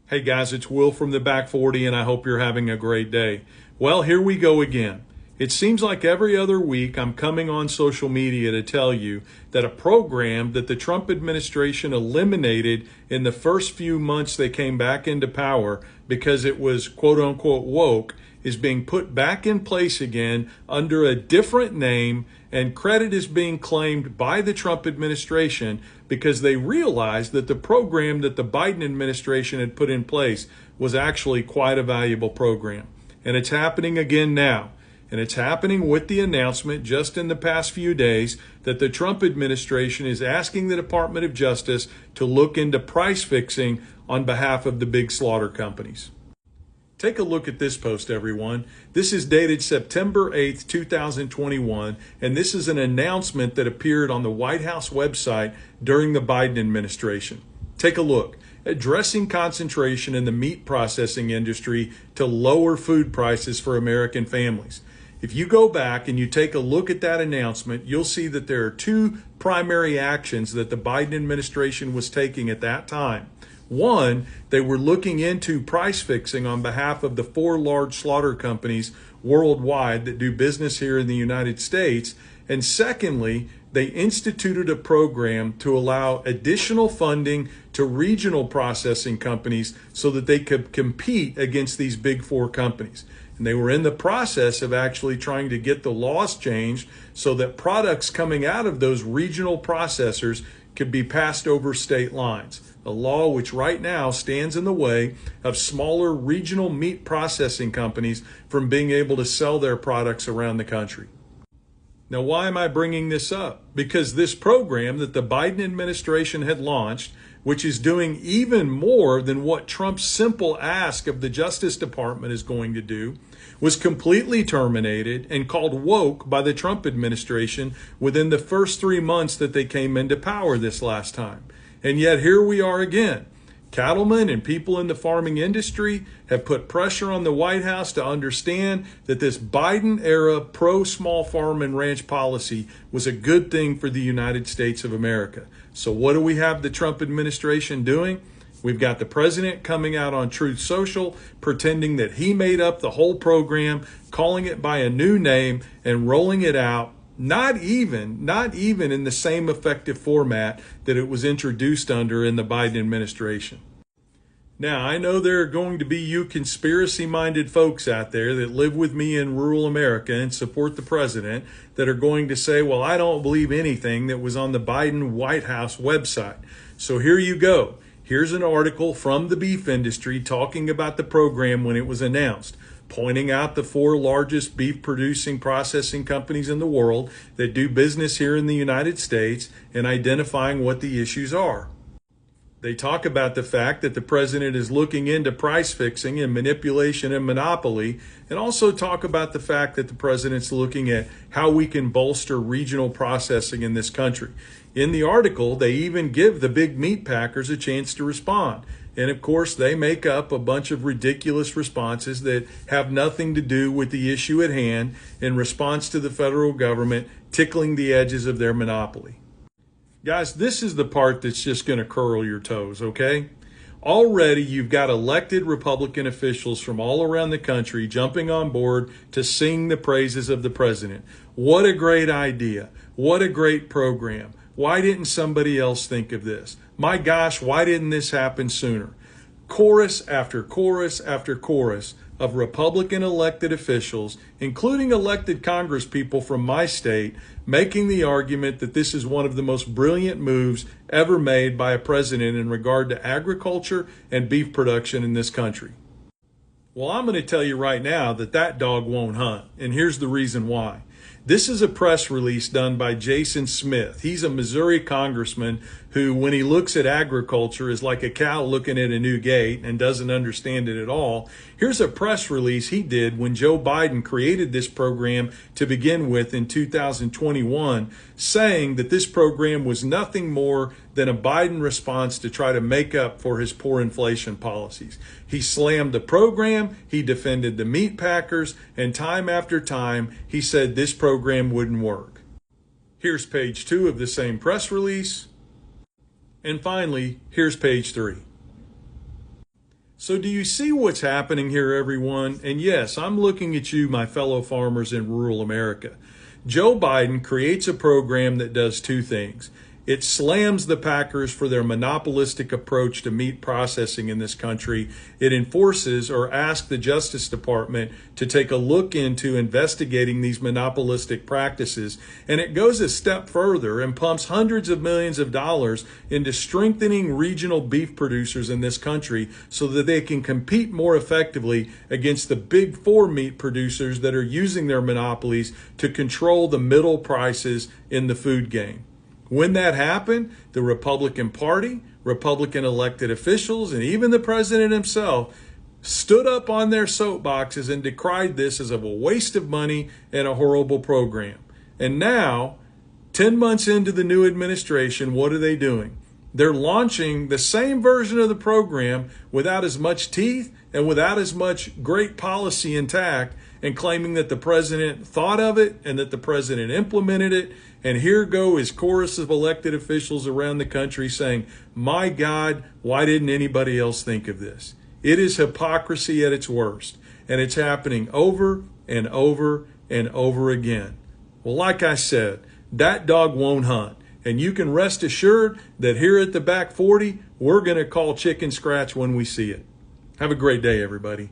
Hey guys, it's Will from the Back 40 and I hope you're having a great day. Well, here we go again. It seems like every other week I'm coming on social media to tell you that a program that the Trump administration eliminated in the first few months they came back into power because it was quote unquote woke is being put back in place again under a different name, and credit is being claimed by the Trump administration because they realized that the program that the Biden administration had put in place was actually quite a valuable program. And it's happening again now. And it's happening with the announcement just in the past few days that the Trump administration is asking the Department of Justice to look into price fixing on behalf of the big slaughter companies. Take a look at this post, everyone. This is dated September 8th, 2021, and this is an announcement that appeared on the White House website during the Biden administration. Take a look. Addressing concentration in the meat processing industry to lower food prices for American families. If you go back and you take a look at that announcement, you'll see that there are two primary actions that the Biden administration was taking at that time. One, they were looking into price fixing on behalf of the 4 large slaughter companies worldwide that do business here in the United States. And secondly, they instituted a program to allow additional funding to regional processing companies so that they could compete against these big 4 companies. And they were in the process of actually trying to get the laws changed so that products coming out of those regional processors could be passed over state lines. A law which right now stands in the way of smaller regional meat processing companies from being able to sell their products around the country. Now, why am I bringing this up? Because this program that the Biden administration had launched, which is doing even more than what Trump's simple ask of the Justice Department is going to do, was completely terminated and called woke by the Trump administration within the first 3 months that they came into power this last time. And yet here we are again. Cattlemen and people in the farming industry have put pressure on the White House to understand that this Biden-era pro-small farm and ranch policy was a good thing for the United States of America. So what do we have the Trump administration doing? We've got the president coming out on Truth Social, pretending that he made up the whole program, calling it by a new name and rolling it out. Not even in the same effective format that it was introduced under in the Biden administration. Now, I know there are going to be you conspiracy-minded folks out there that live with me in rural America and support the president that are going to say, well, I don't believe anything that was on the Biden White House website. So here you go. Here's an article from the beef industry talking about the program when it was announced, pointing out the 4 largest beef producing processing companies in the world that do business here in the United States and identifying what the issues are. They talk about the fact that the president is looking into price fixing and manipulation and monopoly, and also talk about the fact that the president's looking at how we can bolster regional processing in this country. In the article, they even give the big meat packers a chance to respond. And of course, they make up a bunch of ridiculous responses that have nothing to do with the issue at hand in response to the federal government tickling the edges of their monopoly. Guys, this is the part that's just going to curl your toes, okay? Already, you've got elected Republican officials from all around the country jumping on board to sing the praises of the president. What a great idea. What a great program. Why didn't somebody else think of this? My gosh, why didn't this happen sooner? Chorus after chorus after chorus of Republican elected officials, including elected Congress people from my state, making the argument that this is one of the most brilliant moves ever made by a president in regard to agriculture and beef production in this country. Well, I'm going to tell you right now that that dog won't hunt, and here's the reason why. This is a press release done by Jason Smith. He's a Missouri congressman who, when he looks at agriculture, is like a cow looking at a new gate and doesn't understand it at all. Here's a press release he did when Joe Biden created this program to begin with in 2021, saying that this program was nothing more than a Biden response to try to make up for his poor inflation policies. He slammed the program, he defended the meat packers, and time after time, he said this program wouldn't work. Here's page 2 of the same press release. And finally, here's page 3. So do you see what's happening here, everyone? And yes, I'm looking at you, my fellow farmers in rural America. Joe Biden creates a program that does two things. It slams the packers for their monopolistic approach to meat processing in this country. It enforces or asks the Justice Department to take a look into investigating these monopolistic practices. And it goes a step further and pumps hundreds of millions of dollars into strengthening regional beef producers in this country so that they can compete more effectively against the big four meat producers that are using their monopolies to control the middle prices in the food game. When that happened, the Republican Party, Republican elected officials, and even the president himself stood up on their soapboxes and decried this as a waste of money and a horrible program. And now, 10 months into the new administration, what are they doing? They're launching the same version of the program without as much teeth and without as much great policy intact, and claiming that the president thought of it and that the president implemented it. And here go his chorus of elected officials around the country saying, my God, why didn't anybody else think of this? It is hypocrisy at its worst. And it's happening over and over and over again. Well, like I said, that dog won't hunt. And you can rest assured that here at the Back 40, we're going to call chicken scratch when we see it. Have a great day, everybody.